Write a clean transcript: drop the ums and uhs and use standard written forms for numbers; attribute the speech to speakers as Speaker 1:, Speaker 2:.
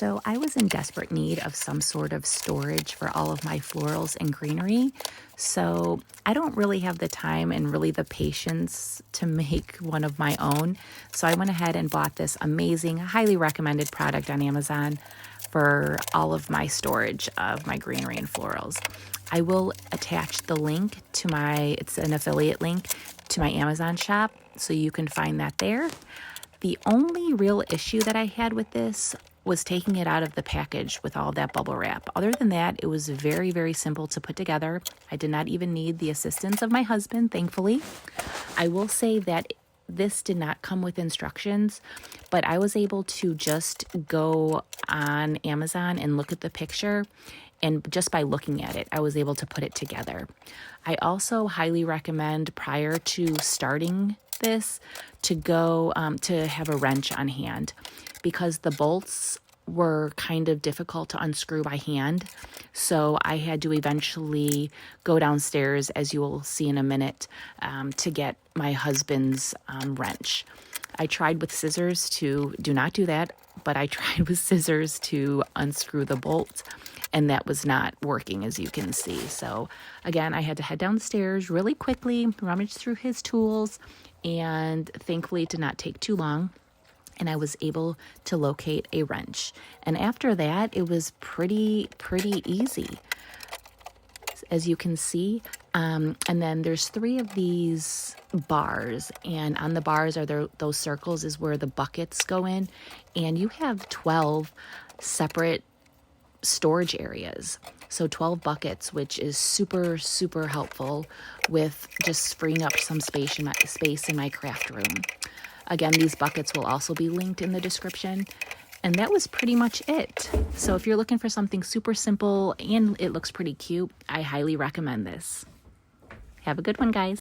Speaker 1: So I was in desperate need of some sort of storage for all of my florals and greenery. So I don't really have the time and really the patience to make one of my own. So I went ahead and bought this amazing, highly recommended product on Amazon for all of my storage of my greenery and florals. I will attach the link to it's an affiliate link to my Amazon shop, so you can find that there. The only real issue that I had with this was taking it out of the package with all that bubble wrap. Other than that, it was very, very simple to put together. I did not even need the assistance of my husband, thankfully. I will say that this did not come with instructions, but I was able to just go on Amazon and look at the picture, and just by looking at it, I was able to put it together. I also highly recommend, prior to starting this, to go to have a wrench on hand, because the bolts were kind of difficult to unscrew by hand. So I had to eventually go downstairs, as you will see in a minute, to get my husband's wrench. I tried with scissors to do not do that, but I tried with scissors to unscrew the bolt, and that was not working, as you can see. So again, I had to head downstairs really quickly, rummage through his tools, and thankfully it did not take too long, and I was able to locate a wrench. And after that, it was pretty easy, as you can see. And then there's 3 of these bars, and on the bars are those circles is where the buckets go in, and you have 12 separate storage areas. So 12 buckets, which is super helpful with just freeing up some space in my craft room. Again, these buckets will also be linked in the description. And that was pretty much it. So if you're looking for something super simple and it looks pretty cute, I highly recommend this. Have a good one, guys.